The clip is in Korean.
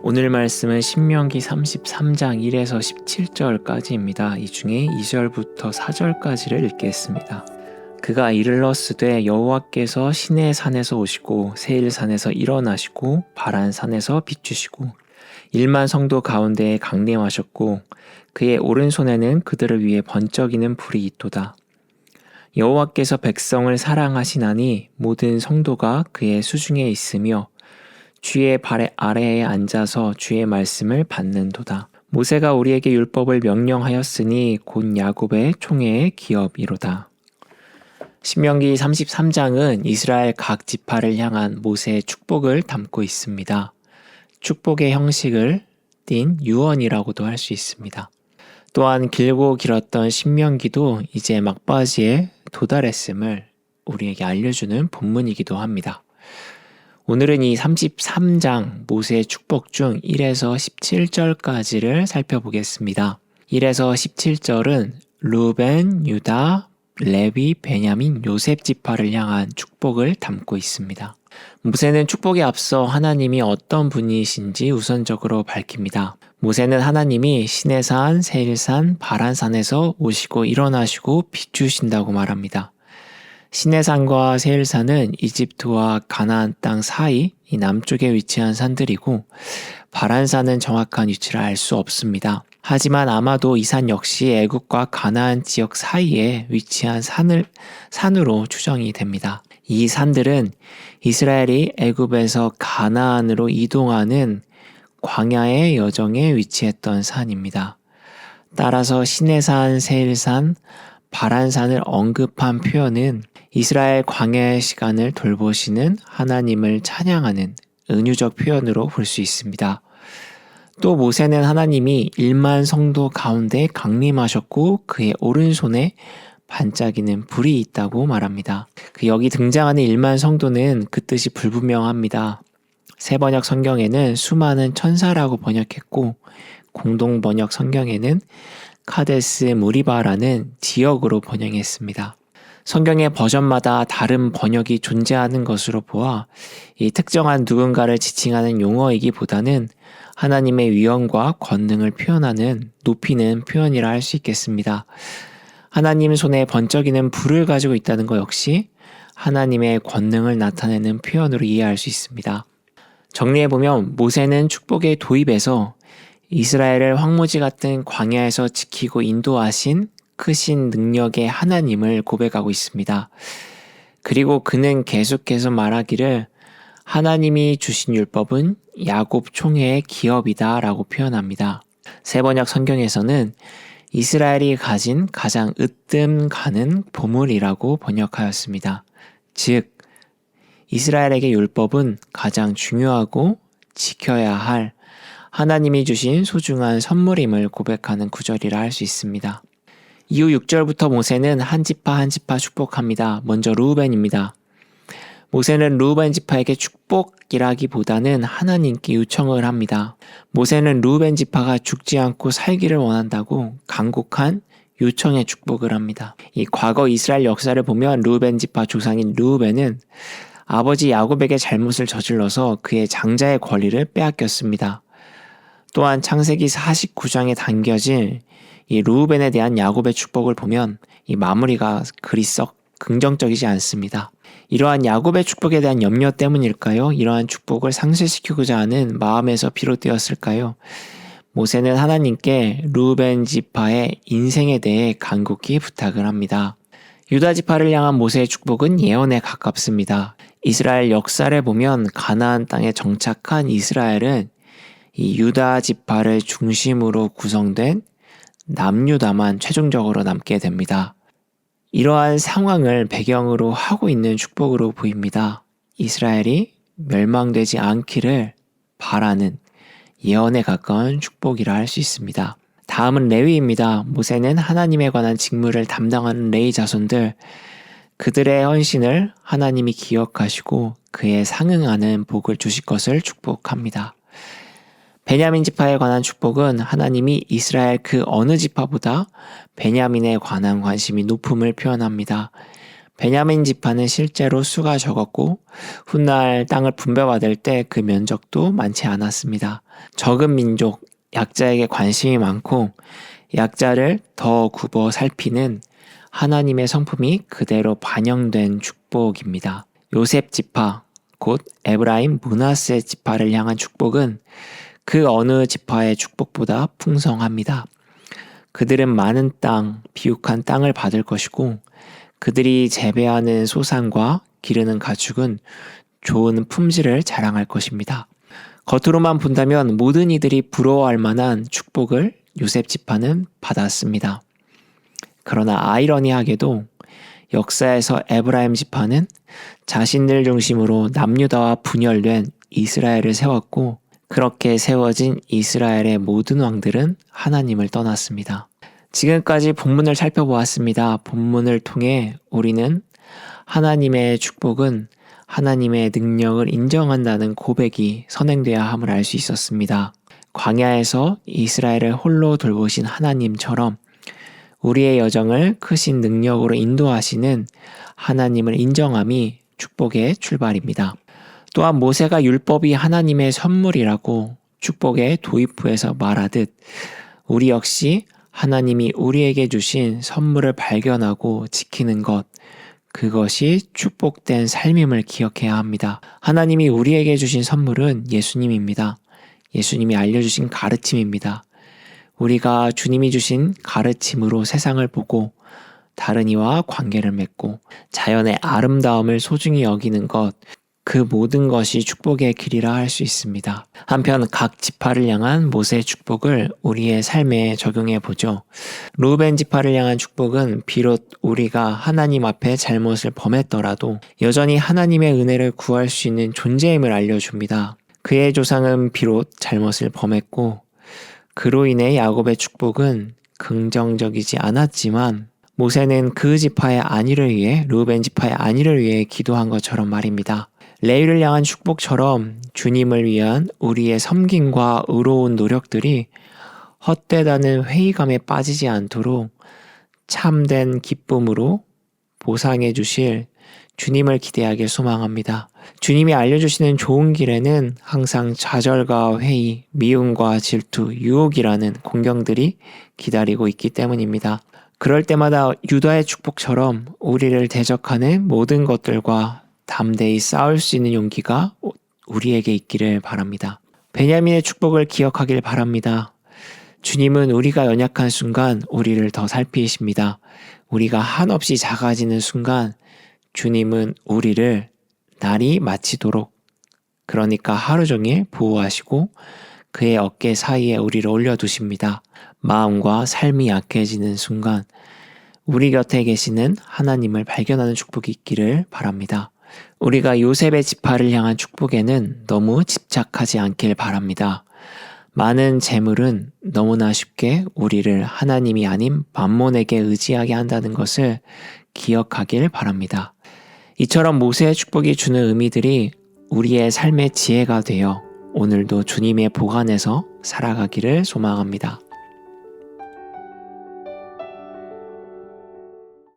오늘 말씀은 신명기 33장 1에서 17절까지입니다. 이 중에 2절부터 4절까지를 읽겠습니다. 그가 이르렀으되 여호와께서 시내 산에서 오시고 세일산에서 일어나시고 바란산에서 비추시고 1만 성도 가운데에 강림하셨고 그의 오른손에는 그들을 위해 번쩍이는 불이 있도다. 여호와께서 백성을 사랑하시나니 모든 성도가 그의 수중에 있으며 주의 발 아래에 앉아서 주의 말씀을 받는도다. 모세가 우리에게 율법을 명령하였으니 곧 야곱의 총회의 기업이로다. 신명기 33장은 이스라엘 각 지파를 향한 모세의 축복을 담고 있습니다. 축복의 형식을 띤 유언이라고도 할 수 있습니다. 또한 길고 길었던 신명기도 이제 막바지에 도달했음을 우리에게 알려주는 본문이기도 합니다. 오늘은 이 33장 모세의 축복 중 1에서 17절까지를 살펴보겠습니다. 1에서 17절은 루벤, 유다, 레위, 베냐민, 요셉 지파를 향한 축복을 담고 있습니다. 모세는 축복에 앞서 하나님이 어떤 분이신지 우선적으로 밝힙니다. 모세는 하나님이 시내산, 세일산, 바란산에서 오시고 일어나시고 비추신다고 말합니다. 시내산과 세일산은 이집트와 가나안 땅 사이 이 남쪽에 위치한 산들이고 바란산은 정확한 위치를 알 수 없습니다. 하지만 아마도 이 산 역시 애굽과 가나안 지역 사이에 위치한 산으로 추정이 됩니다. 이 산들은 이스라엘이 애굽에서 가나안으로 이동하는 광야의 여정에 위치했던 산입니다. 따라서 시내산, 세일산, 바란산을 언급한 표현은 이스라엘 광야의 시간을 돌보시는 하나님을 찬양하는 은유적 표현으로 볼 수 있습니다. 또 모세는 하나님이 1만 성도 가운데 강림하셨고 그의 오른손에 반짝이는 불이 있다고 말합니다. 여기 등장하는 1만 성도는 그 뜻이 불분명합니다. 세번역 성경에는 수많은 천사라고 번역했고 공동 번역 성경에는 카데스 무리바라는 지역으로 번역했습니다. 성경의 버전마다 다른 번역이 존재하는 것으로 보아 이 특정한 누군가를 지칭하는 용어이기보다는 하나님의 위엄과 권능을 표현하는 높이는 표현이라 할 수 있겠습니다. 하나님 손에 번쩍이는 불을 가지고 있다는 것 역시 하나님의 권능을 나타내는 표현으로 이해할 수 있습니다. 정리해보면 모세는 축복의 도입에서 이스라엘을 황무지 같은 광야에서 지키고 인도하신 크신 능력의 하나님을 고백하고 있습니다. 그리고 그는 계속해서 말하기를 하나님이 주신 율법은 야곱 총회의 기업이다 라고 표현합니다. 세번역 성경에서는 이스라엘이 가진 가장 으뜸 가는 보물이라고 번역하였습니다. 즉, 이스라엘에게 율법은 가장 중요하고 지켜야 할 하나님이 주신 소중한 선물임을 고백하는 구절이라 할 수 있습니다. 이후 6절부터 모세는 한 지파 한 지파 축복합니다. 먼저 루벤입니다. 모세는 루벤 지파에게 축복이라기보다는 하나님께 요청을 합니다. 모세는 루벤 지파가 죽지 않고 살기를 원한다고 간곡한 요청의 축복을 합니다. 이 과거 이스라엘 역사를 보면 루벤 지파 조상인 루벤은 아버지 야곱에게 잘못을 저질러서 그의 장자의 권리를 빼앗겼습니다. 또한 창세기 49장에 담겨진 이 루벤에 대한 야곱의 축복을 보면 이 마무리가 그리 썩 긍정적이지 않습니다. 이러한 야곱의 축복에 대한 염려 때문일까요? 이러한 축복을 상쇄시키고자 하는 마음에서 비롯되었을까요? 모세는 하나님께 루벤 지파의 인생에 대해 간곡히 부탁을 합니다. 유다 지파를 향한 모세의 축복은 예언에 가깝습니다. 이스라엘 역사를 보면 가나안 땅에 정착한 이스라엘은 이 유다 지파를 중심으로 구성된 남유다만 최종적으로 남게 됩니다. 이러한 상황을 배경으로 하고 있는 축복으로 보입니다. 이스라엘이 멸망되지 않기를 바라는 예언에 가까운 축복이라 할 수 있습니다. 다음은 레위입니다. 모세는 하나님에 관한 직무를 담당하는 레위 자손들, 그들의 헌신을 하나님이 기억하시고 그에 상응하는 복을 주실 것을 축복합니다. 베냐민 지파에 관한 축복은 하나님이 이스라엘 그 어느 지파보다 베냐민에 관한 관심이 높음을 표현합니다. 베냐민 지파는 실제로 수가 적었고 훗날 땅을 분배받을 때 그 면적도 많지 않았습니다. 적은 민족, 약자에게 관심이 많고 약자를 더 굽어 살피는 하나님의 성품이 그대로 반영된 축복입니다. 요셉 지파, 곧 에브라임 므낫세 지파를 향한 축복은 그 어느 지파의 축복보다 풍성합니다. 그들은 많은 땅, 비옥한 땅을 받을 것이고 그들이 재배하는 소산과 기르는 가축은 좋은 품질을 자랑할 것입니다. 겉으로만 본다면 모든 이들이 부러워할 만한 축복을 요셉 지파는 받았습니다. 그러나 아이러니하게도 역사에서 에브라임 지파는 자신들 중심으로 남유다와 분열된 이스라엘을 세웠고 그렇게 세워진 이스라엘의 모든 왕들은 하나님을 떠났습니다. 지금까지 본문을 살펴보았습니다. 본문을 통해 우리는 하나님의 축복은 하나님의 능력을 인정한다는 고백이 선행되어야 함을 알 수 있었습니다. 광야에서 이스라엘을 홀로 돌보신 하나님처럼 우리의 여정을 크신 능력으로 인도하시는 하나님을 인정함이 축복의 출발입니다. 또한 모세가 율법이 하나님의 선물이라고 축복의 도입부에서 말하듯 우리 역시 하나님이 우리에게 주신 선물을 발견하고 지키는 것, 그것이 축복된 삶임을 기억해야 합니다. 하나님이 우리에게 주신 선물은 예수님입니다. 예수님이 알려주신 가르침입니다. 우리가 주님이 주신 가르침으로 세상을 보고 다른 이와 관계를 맺고 자연의 아름다움을 소중히 여기는 것, 그 모든 것이 축복의 길이라 할 수 있습니다. 한편 각 지파를 향한 모세의 축복을 우리의 삶에 적용해 보죠. 루벤 지파를 향한 축복은 비록 우리가 하나님 앞에 잘못을 범했더라도 여전히 하나님의 은혜를 구할 수 있는 존재임을 알려줍니다. 그의 조상은 비록 잘못을 범했고 그로 인해 야곱의 축복은 긍정적이지 않았지만 모세는 그 지파의 안위를 위해 루벤 지파의 안위를 위해 기도한 것처럼 말입니다. 레위를 향한 축복처럼 주님을 위한 우리의 섬김과 의로운 노력들이 헛되다는 회의감에 빠지지 않도록 참된 기쁨으로 보상해 주실 주님을 기대하길 소망합니다. 주님이 알려주시는 좋은 길에는 항상 좌절과 회의, 미움과 질투, 유혹이라는 공경들이 기다리고 있기 때문입니다. 그럴 때마다 유다의 축복처럼 우리를 대적하는 모든 것들과 담대히 싸울 수 있는 용기가 우리에게 있기를 바랍니다. 베냐민의 축복을 기억하길 바랍니다. 주님은 우리가 연약한 순간 우리를 더 살피십니다. 우리가 한없이 작아지는 순간 주님은 우리를 날이 마치도록, 그러니까 하루 종일 보호하시고 그의 어깨 사이에 우리를 올려두십니다. 마음과 삶이 약해지는 순간 우리 곁에 계시는 하나님을 발견하는 축복이 있기를 바랍니다. 우리가 요셉의 지파를 향한 축복에는 너무 집착하지 않길 바랍니다. 많은 재물은 너무나 쉽게 우리를 하나님이 아닌 만몬에게 의지하게 한다는 것을 기억하길 바랍니다. 이처럼 모세의 축복이 주는 의미들이 우리의 삶의 지혜가 되어 오늘도 주님의 보관에서 살아가기를 소망합니다.